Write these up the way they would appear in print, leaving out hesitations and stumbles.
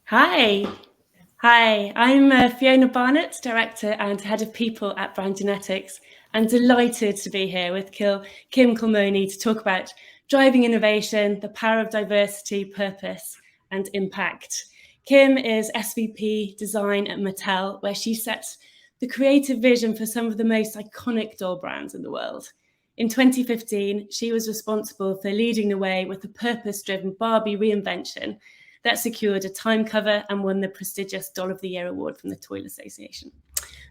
Hi. Hi, I'm Fiona Barnett, Director and Head of People at Brand Genetics. I'm delighted to be here with Kim Culmone to talk about driving innovation, the power of diversity, purpose, and impact. Kim is SVP Design at Mattel, where she sets the creative vision for some of the most iconic doll brands in the world. In 2015, she was responsible for leading the way with the purpose-driven Barbie reinvention that secured a time cover and won the prestigious Doll of the Year award from the Toy Association.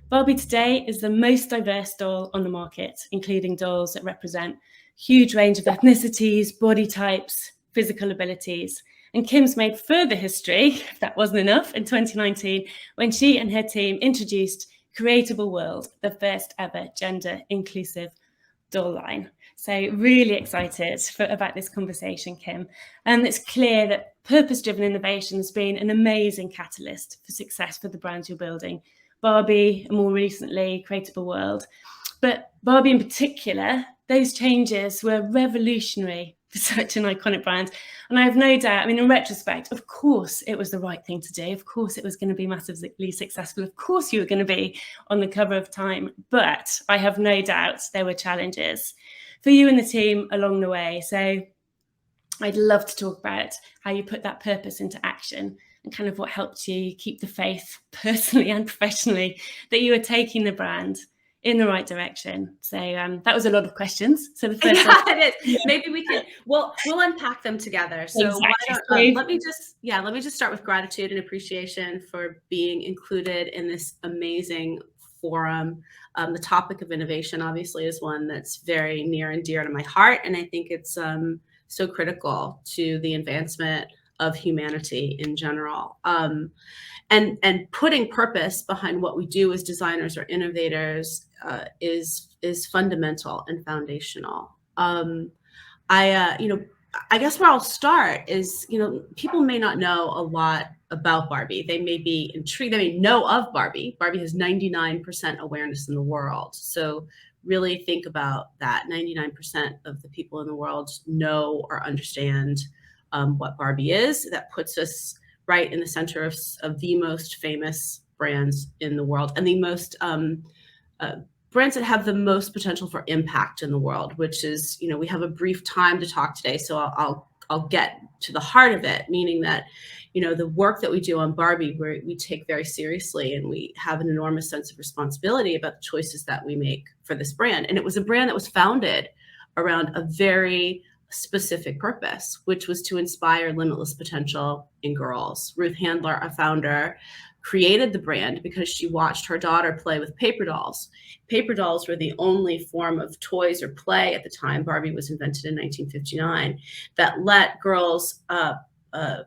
Barbie today is the most diverse doll on the market, including dolls that represent a huge range of ethnicities, body types, physical abilities. And Kim's made further history, if that wasn't enough, in 2019 when she and her team introduced Creatable World, the first ever gender inclusive doll line. So really excited about this conversation, Kim. And it's clear that purpose-driven innovation has been an amazing catalyst for success for the brands you're building. Barbie, and more recently, Creatable World. But Barbie in particular, those changes were revolutionary for such an iconic brand. And I have no doubt, I mean, in retrospect, of course it was the right thing to do. Of course it was going to be massively successful. Of course you were going to be on the cover of Time. But I have no doubt there were challenges for you and the team along the way. So I'd love to talk about how you put that purpose into action and kind of what helped you keep the faith personally and professionally that you were taking the brand in the right direction. So that was a lot of questions. So the first one, it is. Maybe we can we'll unpack them together. So exactly. let me just start with gratitude and appreciation for being included in this amazing forum. The topic of innovation obviously is one that's very near and dear to my heart, and I think it's so critical to the advancement of humanity in general. And putting purpose behind what we do as designers or innovators is fundamental and foundational. I guess where I'll start is, people may not know a lot about Barbie. They may be intrigued. They may know of Barbie. Barbie has 99% awareness in the world. So really think about that. 99% of the people in the world know or understand what Barbie is. That puts us right in the center of the most famous brands in the world and the most brands that have the most potential for impact in the world, which is, we have a brief time to talk today. So I'll get to the heart of it, meaning that, the work that we do on Barbie, we take very seriously, and we have an enormous sense of responsibility about the choices that we make for this brand. And it was a brand that was founded around a very specific purpose, which was to inspire limitless potential in girls. Ruth Handler, our founder, created the brand because she watched her daughter play with paper dolls. Paper dolls were the only form of toys or play at the time. Barbie was invented in 1959 that let girls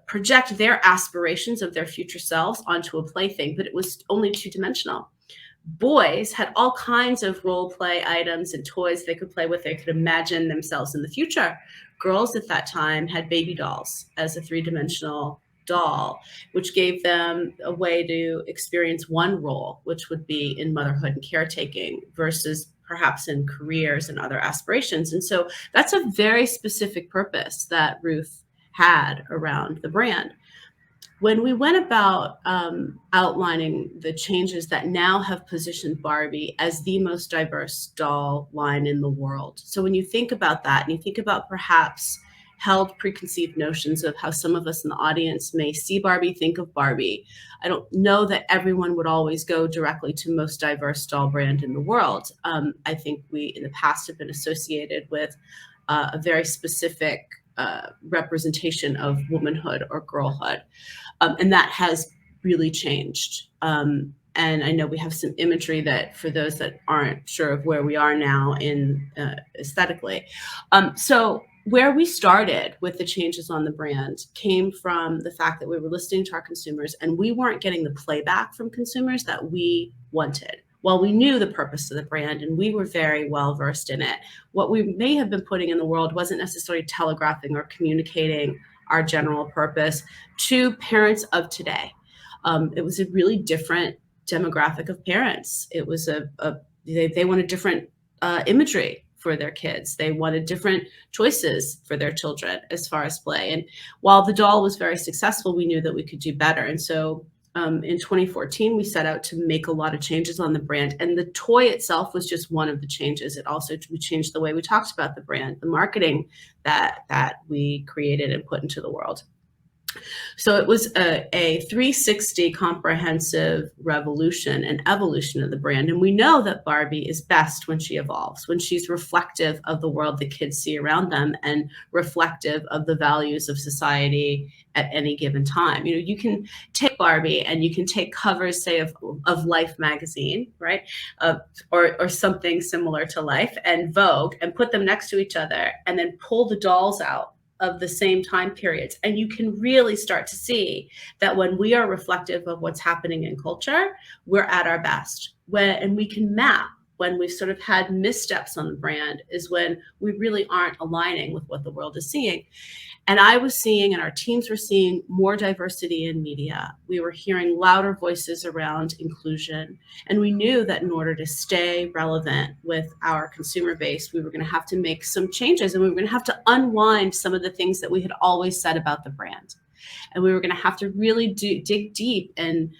project their aspirations of their future selves onto a plaything, but it was only two-dimensional. Boys had all kinds of role play items and toys they could play with. They could imagine themselves in the future. Girls at that time had baby dolls as a three-dimensional doll, which gave them a way to experience one role, which would be in motherhood and caretaking versus perhaps in careers and other aspirations. And so that's a very specific purpose that Ruth had around the brand. When we went about outlining the changes that now have positioned Barbie as the most diverse doll line in the world. So when you think about that, and you think about perhaps held preconceived notions of how some of us in the audience may see Barbie, think of Barbie, I don't know that everyone would always go directly to most diverse doll brand in the world. I think we in the past have been associated with a very specific representation of womanhood or girlhood. And that has really changed. And I know we have some imagery that for those that aren't sure of where we are now in aesthetically. So where we started with the changes on the brand came from the fact that we were listening to our consumers and we weren't getting the playback from consumers that we wanted. While we knew the purpose of the brand and we were very well versed in it, what we may have been putting in the world wasn't necessarily telegraphing or communicating our general purpose to parents of today. It was a really different demographic of parents. It was they want a different imagery for their kids. They wanted different choices for their children as far as play. And while the doll was very successful, we knew that we could do better. And so in 2014, we set out to make a lot of changes on the brand. And the toy itself was just one of the changes. It also, we changed the way we talked about the brand, the marketing that we created and put into the world. So it was a 360 comprehensive revolution and evolution of the brand. And we know that Barbie is best when she evolves, when she's reflective of the world the kids see around them and reflective of the values of society at any given time. You can take Barbie and you can take covers, say, of Life magazine, right? Or something similar to Life and Vogue, and put them next to each other and then pull the dolls out of the same time periods. And you can really start to see that when we are reflective of what's happening in culture, we're at our best. And we can map when we've sort of had missteps on the brand is when we really aren't aligning with what the world is seeing. And I was seeing, and our teams were seeing, more diversity in media. We were hearing louder voices around inclusion. And we knew that in order to stay relevant with our consumer base, we were going to have to make some changes, and we were going to have to unwind some of the things that we had always said about the brand. And we were going to have to really dig deep and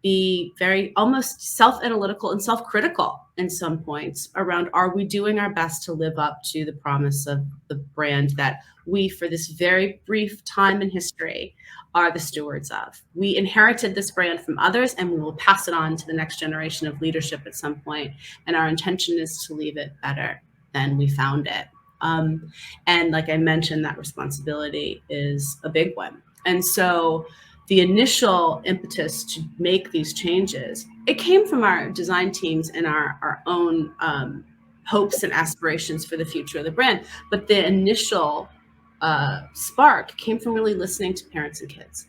be very almost self-analytical and self-critical in some points around, are we doing our best to live up to the promise of the brand that we, for this very brief time in history, are the stewards of. We inherited this brand from others, and we will pass it on to the next generation of leadership at some point. And our intention is to leave it better than we found it. And like I mentioned, that responsibility is a big one. And so the initial impetus to make these changes, it came from our design teams and our own hopes and aspirations for the future of the brand. But the initial spark came from really listening to parents and kids.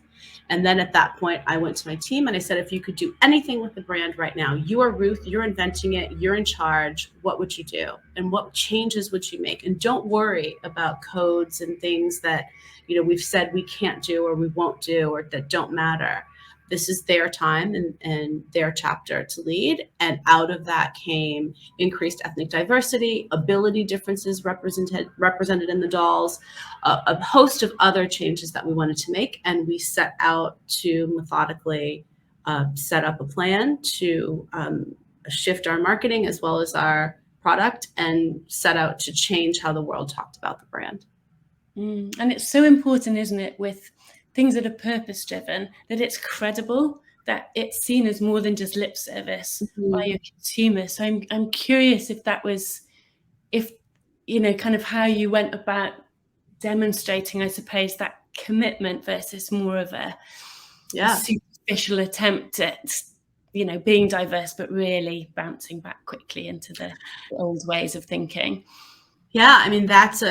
And then at that point, I went to my team and I said, if you could do anything with the brand right now, you are Ruth, you're inventing it, you're in charge, what would you do? And what changes would you make? And don't worry about codes and things that, we've said we can't do or we won't do or that don't matter. This is their time and their chapter to lead. And out of that came increased ethnic diversity, ability differences represented in the dolls, a host of other changes that we wanted to make. And we set out to methodically set up a plan to shift our marketing as well as our product and set out to change how the world talked about the brand. And it's so important, isn't it, with things that are purpose-driven, that it's credible, that it's seen as more than just lip service by your consumer. So I'm curious if that was, kind of how you went about demonstrating, I suppose, that commitment versus more of a superficial attempt at, being diverse, but really bouncing back quickly into the old ways of thinking. Yeah, I mean, that's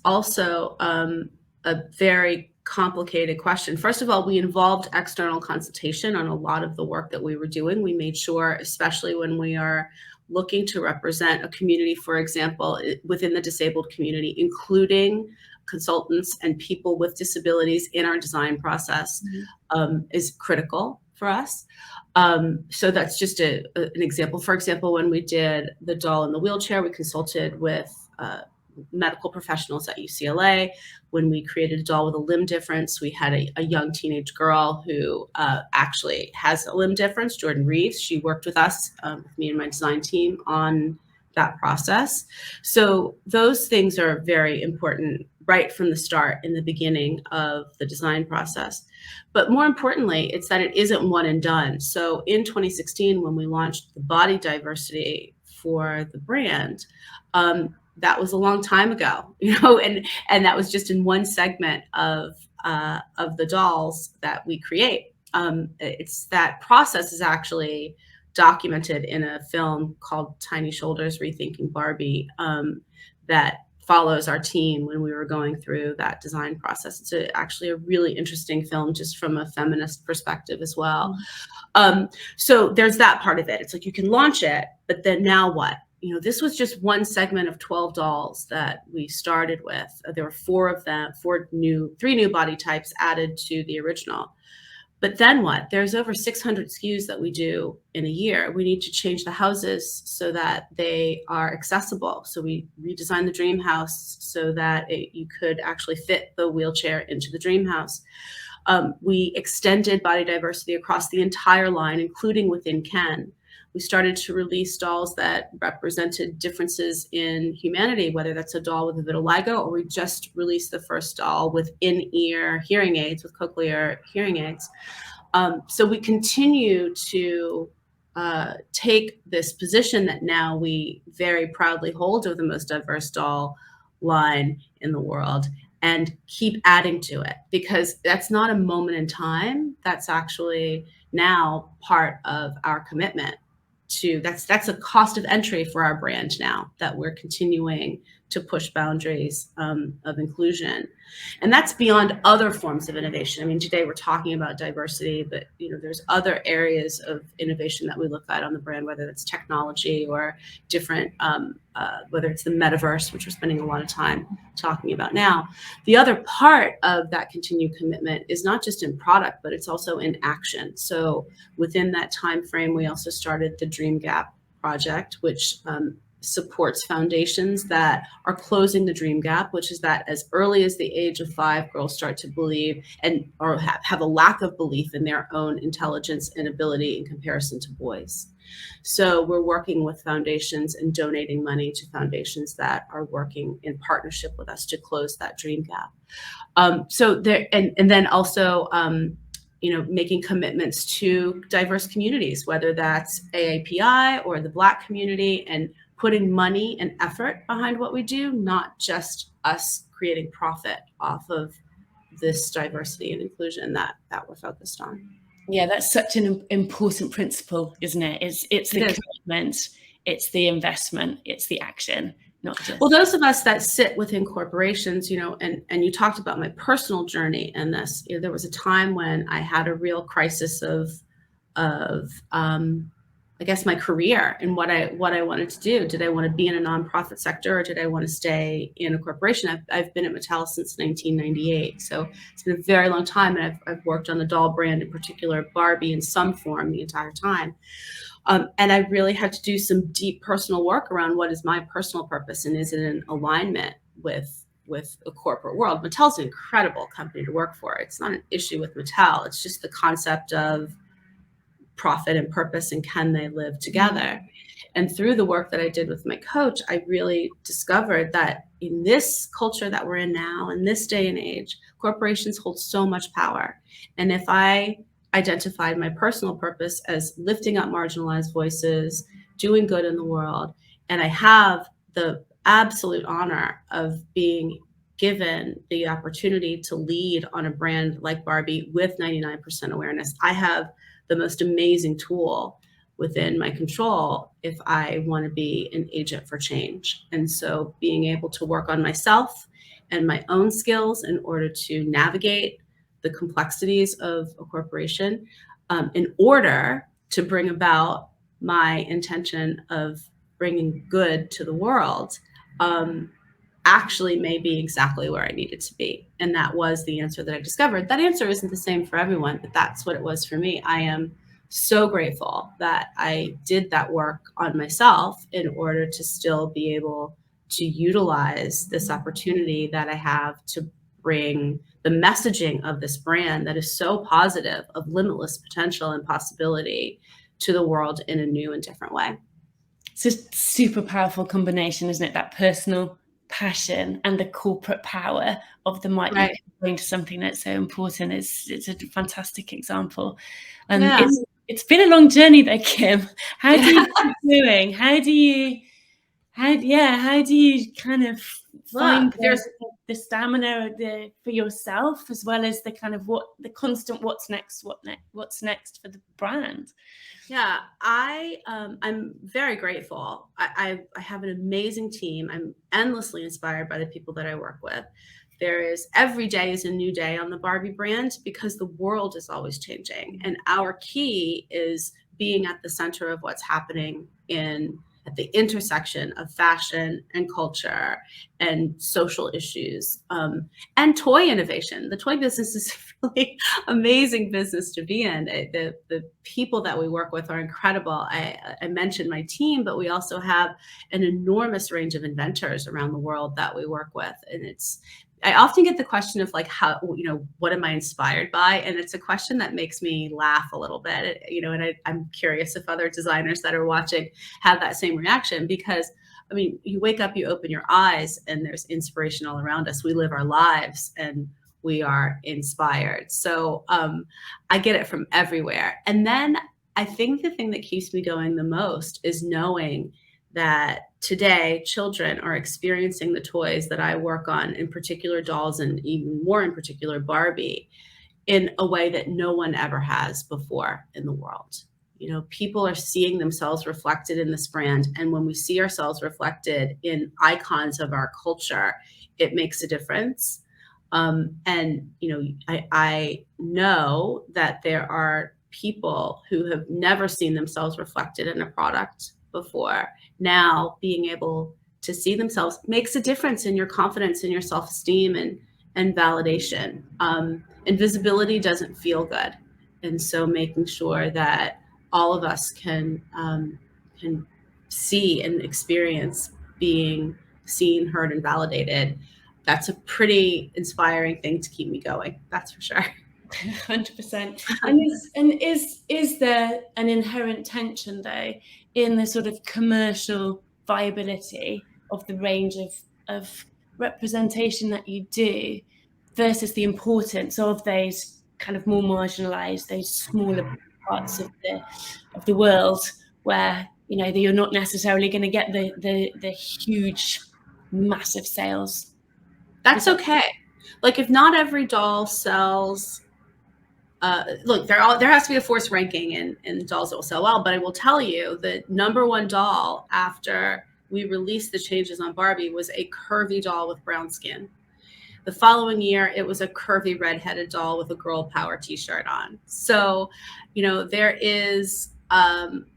also a very complicated question. First of all, we involved external consultation on a lot of the work that we were doing. We made sure, especially when we are looking to represent a community, for example, within the disabled community, including consultants and people with disabilities in our design process, is critical for us. So that's just an example. For example, when we did the doll in the wheelchair, we consulted with medical professionals at UCLA. When we created a doll with a limb difference, we had a young teenage girl who actually has a limb difference, Jordan Reeves. She worked with us, with me and my design team, on that process. So those things are very important right from the start, in the beginning of the design process. But more importantly, it's that it isn't one and done. So in 2016, when we launched the body diversity for the brand, that was a long time ago, and that was just in one segment of the dolls that we create. It's that process is actually documented in a film called Tiny Shoulders: Rethinking Barbie, that follows our team when we were going through that design process. It's actually a really interesting film, just from a feminist perspective as well. So there's that part of it. It's like you can launch it, but then now what? This was just one segment of 12 dolls that we started with. There were 4 of them, 3 new body types added to the original. But then what? There's over 600 SKUs that we do in a year. We need to change the houses so that they are accessible. So we redesigned the dream house so that you could actually fit the wheelchair into the dream house. We extended body diversity across the entire line, including within Ken. We started to release dolls that represented differences in humanity, whether that's a doll with a vitiligo, or we just released the first doll with in-ear hearing aids, with cochlear hearing aids. So we continue to take this position that now we very proudly hold of the most diverse doll line in the world, and keep adding to it, because that's not a moment in time. That's actually now part of our commitment to, that's a cost of entry for our brand now, that we're continuing to push boundaries of inclusion. And that's beyond other forms of innovation. I mean, today we're talking about diversity, but there's other areas of innovation that we look at on the brand, whether it's technology or different, whether it's the metaverse, which we're spending a lot of time talking about now. The other part of that continued commitment is not just in product, but it's also in action. So within that time frame, we also started the Dream Gap project, which supports foundations that are closing the dream gap, which is that as early as the age of 5, girls start to believe or have a lack of belief in their own intelligence and ability in comparison to boys. So we're working with foundations and donating money to foundations that are working in partnership with us to close that dream gap. So there, and then also, making commitments to diverse communities, whether that's AAPI or the Black community, and putting money and effort behind what we do, not just us creating profit off of this diversity and inclusion that we're focused on. Yeah, that's such an important principle, isn't it? It's the commitment, it's the investment, it's the action, not just. Well, those of us that sit within corporations, and you talked about my personal journey in this. There was a time when I had a real crisis of I guess my career and what I wanted to do. Did I want to be in a nonprofit sector, or did I want to stay in a corporation? I've been at Mattel since 1998, so it's been a very long time, and I've worked on the doll brand, in particular Barbie, in some form the entire time. And I really had to do some deep personal work around what is my personal purpose, and is it in alignment with a corporate world. Mattel's an incredible company to work for. It's not an issue with Mattel. It's just the concept of profit and purpose, and can they live together? And through the work that I did with my coach, I really discovered that in this culture that we're in now, in this day and age, corporations hold so much power. And if I identified my personal purpose as lifting up marginalized voices, doing good in the world, and I have the absolute honor of being given the opportunity to lead on a brand like Barbie with 99% awareness, I have the most amazing tool within my control if I want to be an agent for change. And so being able to work on myself and my own skills in order to navigate the complexities of a corporation, in order to bring about my intention of bringing good to the world, actually may be exactly where I needed to be. And that was the answer that I discovered. That answer isn't the same for everyone, but that's what it was for me. I am so grateful that I did that work on myself in order to still be able to utilize this opportunity that I have to bring the messaging of this brand that is so positive, of limitless potential and possibility, to the world in a new and different way. It's a super powerful combination, isn't it? That personal passion and the corporate power of the might you can bring to something that's so important. It's a fantastic example. It's been a long journey though, Kim. How do you keep doing? How do you kind of find the stamina for yourself, as well as the kind of the constant what's next for the brand? Yeah, I'm very grateful. I have an amazing team. I'm endlessly inspired by the people that I work with. Every day is a new day on the Barbie brand, because the world is always changing. And our key is being at the center of what's happening in at the intersection of fashion and culture and social issues, and toy innovation. The toy business is a really amazing business to be in. The people that we work with are incredible. I mentioned my team, but we also have an enormous range of inventors around the world that we work with. And I often get the question of like, how, what am I inspired by? And it's a question that makes me laugh a little bit, and I'm curious if other designers that are watching have that same reaction, because I mean, you wake up, you open your eyes, and there's inspiration all around us. We live our lives and we are inspired. So I get it from everywhere. And then I think the thing that keeps me going the most is knowing that today children are experiencing the toys that I work on, in particular dolls, and even more in particular Barbie, in a way that no one ever has before in the world. People are seeing themselves reflected in this brand. And when we see ourselves reflected in icons of our culture, it makes a difference. I know that there are people who have never seen themselves reflected in a product before. Now being able to see themselves makes a difference in your confidence, in your self-esteem, and validation. And visibility doesn't feel good. And so making sure that all of us can see and experience being seen, heard, and validated, that's a pretty inspiring thing to keep me going. That's for sure. 100%. And is there an inherent tension though in the sort of commercial viability of the range of representation that you do versus the importance of those kind of more marginalized, those smaller parts of the world where that you're not necessarily going to get the huge, massive sales? That's okay. Like, if not every doll sells, look, there has to be a forced ranking in dolls that will sell well, but I will tell you the number one doll after we released the changes on Barbie was a curvy doll with brown skin. The following year, it was a curvy redheaded doll with a girl power t-shirt on. So, there is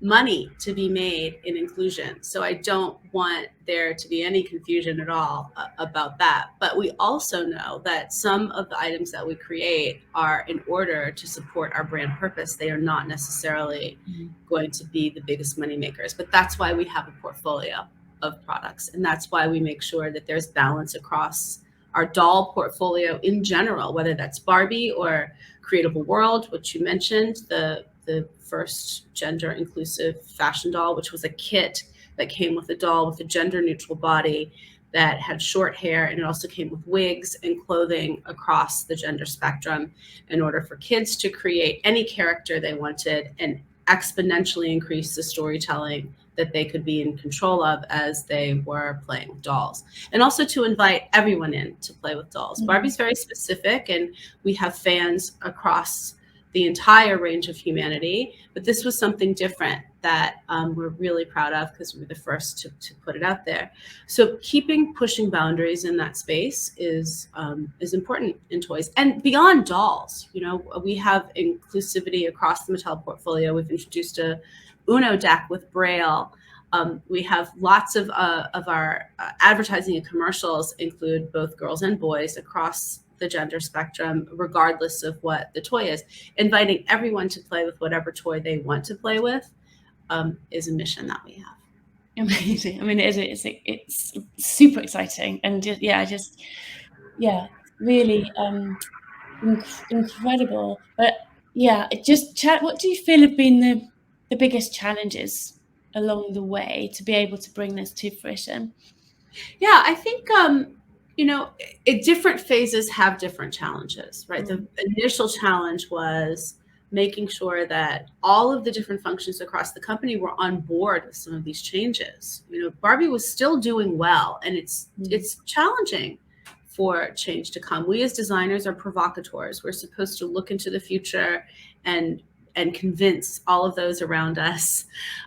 money to be made in inclusion. So I don't want there to be any confusion at all about that. But we also know that some of the items that we create are in order to support our brand purpose. They are not necessarily going to be the biggest money makers, but that's why we have a portfolio of products. And that's why we make sure that there's balance across our doll portfolio in general, whether that's Barbie or Creatable World, which you mentioned, the first gender inclusive fashion doll, which was a kit that came with a doll with a gender neutral body that had short hair, and it also came with wigs and clothing across the gender spectrum in order for kids to create any character they wanted and exponentially increase the storytelling that they could be in control of as they were playing with dolls, and also to invite everyone in to play with dolls. Barbie's very specific, and we have fans across the entire range of humanity, but this was something different that we're really proud of because we were the first to put it out there. So pushing boundaries in that space is important in toys. And beyond dolls, we have inclusivity across the Mattel portfolio. We've introduced a Uno deck with Braille. We have lots of our advertising and commercials include both girls and boys across the gender spectrum, regardless of what the toy is. Inviting everyone to play with whatever toy they want to play with is a mission that we have. Amazing. I mean, it's super exciting, and really incredible. But what do you feel have been the biggest challenges along the way to be able to bring this to fruition? Yeah, I think different phases have different challenges, right? The initial challenge was making sure that all of the different functions across the company were on board with some of these changes. Barbie was still doing well, and it's challenging for change to come. We as designers are provocateurs. We're supposed to look into the future and convince all of those around us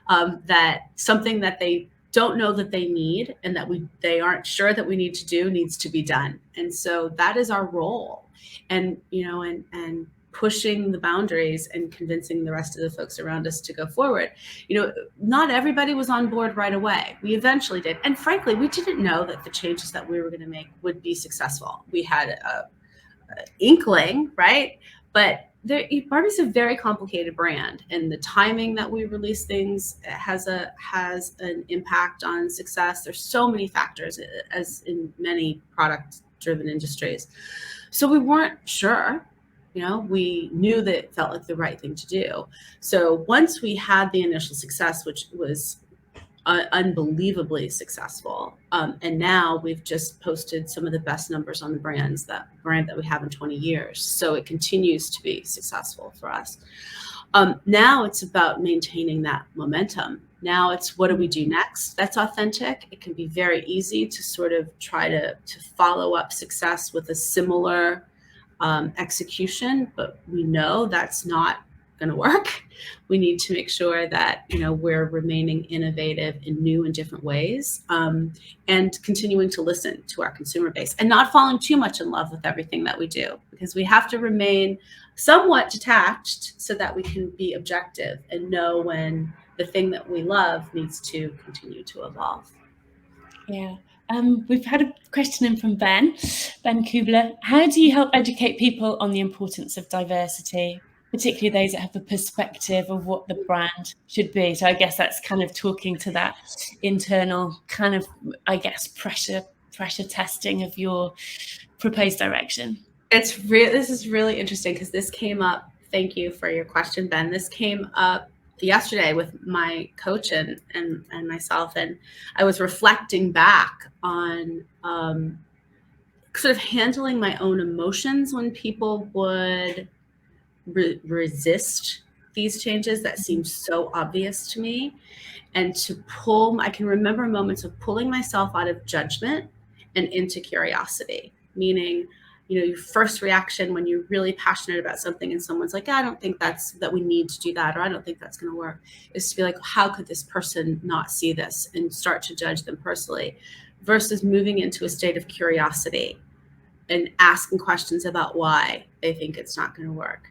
that something that they don't know that they need and that they aren't sure that we need to do needs to be done. And so that is our role. And pushing the boundaries and convincing the rest of the folks around us to go forward. Not everybody was on board right away. We eventually did. And frankly, we didn't know that the changes that we were going to make would be successful. We had a inkling, right? But Barbie's a very complicated brand, and the timing that we release things has an impact on success. There's so many factors, as in many product-driven industries. So we weren't sure. We knew that it felt like the right thing to do. So once we had the initial success, which was unbelievably successful, and now we've just posted some of the best numbers on the brand that we have in 20 years. So it continues to be successful for us. Now it's about maintaining that momentum. Now it's, what do we do next? That's authentic. It can be very easy to sort of try to follow up success with a similar execution, but we know that's not going to work. We need to make sure that we're remaining innovative in new and different ways, and continuing to listen to our consumer base and not falling too much in love with everything that we do, because we have to remain somewhat detached so that we can be objective and know when the thing that we love needs to continue to evolve. Yeah. We've had a question in from Ben Kubler. How do you help educate people on the importance of diversity, particularly those that have a perspective of what the brand should be? So I guess that's kind of talking to that internal kind of, pressure testing of your proposed direction. This is really interesting, because this came up. Thank you for your question, Ben. This came up yesterday with my coach and myself, and I was reflecting back on sort of handling my own emotions when people would resist these changes that seemed so obvious to me, and I can remember moments of pulling myself out of judgment and into curiosity, meaning your first reaction when you're really passionate about something and someone's like, I don't think that we need to do that, or I don't think that's going to work, is to be like, how could this person not see this, and start to judge them personally, versus moving into a state of curiosity and asking questions about why they think it's not going to work.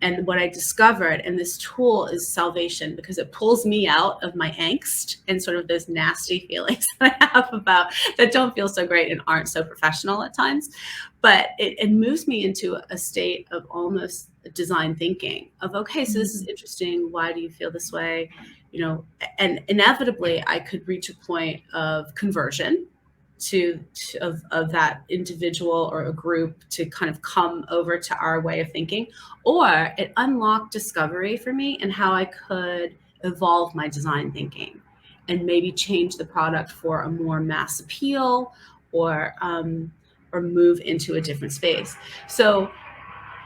And what I discovered, and this tool is salvation, because it pulls me out of my angst and sort of those nasty feelings that I have about that don't feel so great and aren't so professional at times. But it moves me into a state of almost design thinking of, okay, so this is interesting. Why do you feel this way? And inevitably I could reach a point of conversion of that individual or a group to kind of come over to our way of thinking, or it unlocked discovery for me and how I could evolve my design thinking and maybe change the product for a more mass appeal, or move into a different space. So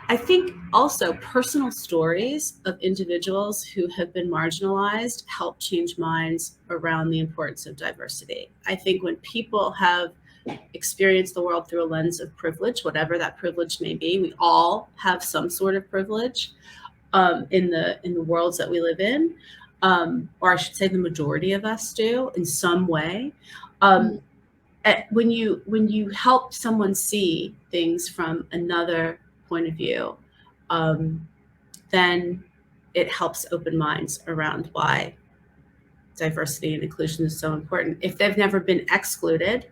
I think also personal stories of individuals who have been marginalized help change minds around the importance of diversity. I think when people have experienced the world through a lens of privilege, whatever that privilege may be, we all have some sort of privilege in the worlds that we live in, or I should say the majority of us do in some way. When you help someone see things from another point of view, then it helps open minds around why diversity and inclusion is so important. If they've never been excluded,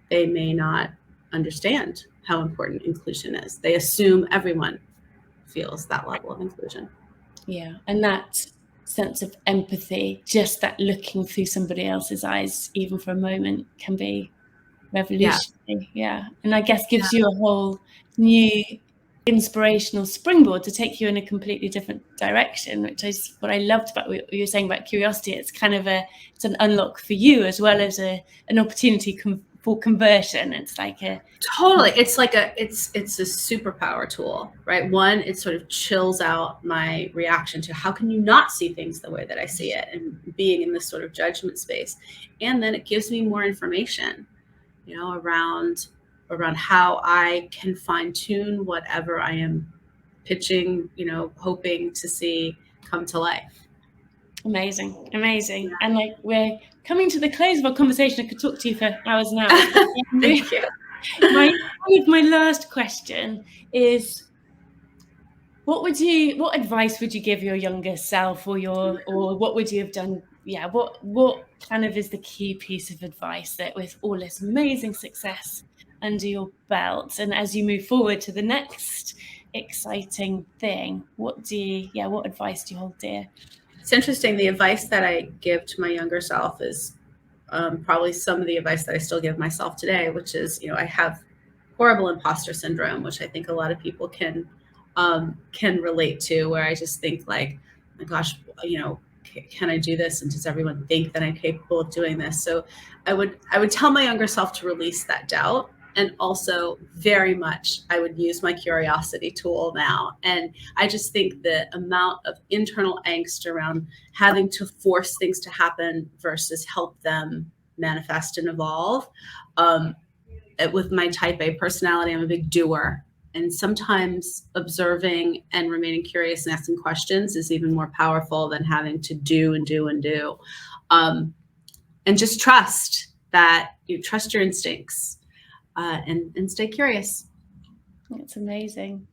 they may not understand how important inclusion is. They assume everyone feels that level of inclusion. Yeah, and that sense of empathy, just that looking through somebody else's eyes, even for a moment, can be revolutionary. Yeah. And I guess gives you a whole new inspirational springboard to take you in a completely different direction, which is what I loved about what you were saying about curiosity. It's kind of it's an unlock for you, as well as an opportunity for conversion. It's like it's a superpower tool, right? One, it sort of chills out my reaction to how can you not see things the way that I see it, and being in this sort of judgment space. And then it gives me more information, around how I can fine tune whatever I am pitching, hoping to see come to life. Amazing. Yeah. And we're coming to the close of our conversation. I could talk to you for hours and hours. Thank you. My last question is, What advice would you give your younger self, or what would you have done? Yeah, what kind of is the key piece of advice that with all this amazing success under your belt, and as you move forward to the next exciting thing, what advice do you hold dear? It's interesting. The advice that I give to my younger self is probably some of the advice that I still give myself today, which is, I have horrible imposter syndrome, which I think a lot of people can relate to, where I just think like, my gosh, can I do this? And does everyone think that I'm capable of doing this? So I would tell my younger self to release that doubt. And also very much, I would use my curiosity tool now. And I just think the amount of internal angst around having to force things to happen versus help them manifest and evolve. With my type A personality, I'm a big doer. And sometimes observing and remaining curious and asking questions is even more powerful than having to do and do and do. And just trust that you trust your instincts and stay curious. It's amazing.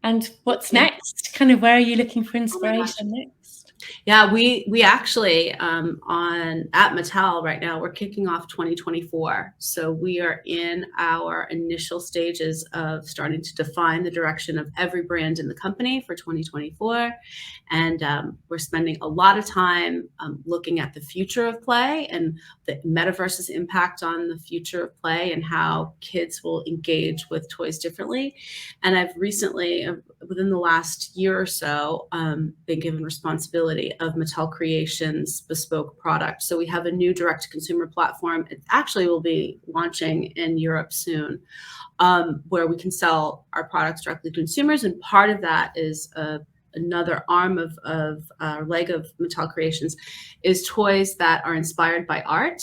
And what's next? Kind of where are you looking for inspiration next? Yeah, we actually at Mattel right now, we're kicking off 2024. So we are in our initial stages of starting to define the direction of every brand in the company for 2024. And we're spending a lot of time looking at the future of play and the metaverse's impact on the future of play and how kids will engage with toys differently. And I've recently, within the last year or so, been given responsibility of Mattel Creations bespoke product. So we have a new direct-to-consumer platform. It actually will be launching in Europe soon, where we can sell our products directly to consumers. And part of that is another arm of our leg of Mattel Creations is toys that are inspired by art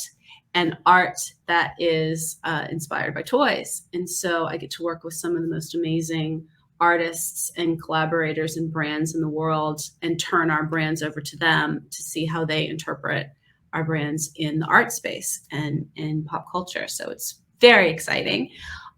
and art that is inspired by toys. And so I get to work with some of the most amazing artists and collaborators and brands in the world and turn our brands over to them to see how they interpret our brands in the art space and in pop culture. So it's very exciting.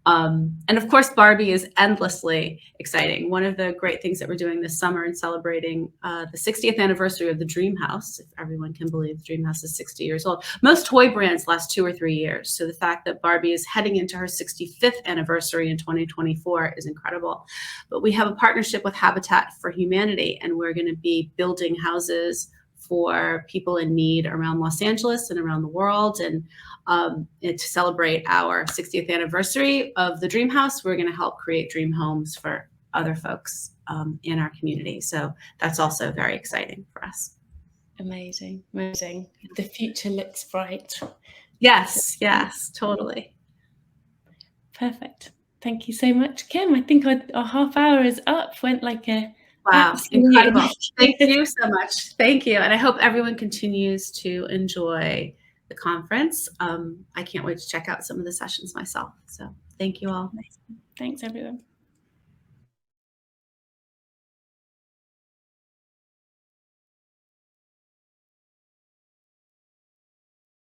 And of course, Barbie is endlessly exciting. One of the great things that we're doing this summer in celebrating the 60th anniversary of the Dream House, if everyone can believe the Dream House is 60 years old. Most toy brands last 2 or 3 years. So the fact that Barbie is heading into her 65th anniversary in 2024 is incredible. But we have a partnership with Habitat for Humanity, and we're going to be building houses for people in need around Los Angeles and around the world. And to celebrate our 60th anniversary of the Dream House, we're going to help create dream homes for other folks in our community. So that's also very exciting for us. Amazing. The future looks bright. Yes, totally. Perfect. Thank you so much, Kim. I think our half hour is up. Went like a wow, incredible. Thank you so much. Thank you. And I hope everyone continues to enjoy the conference. I can't wait to check out some of the sessions myself. So thank you all. Thanks, everyone.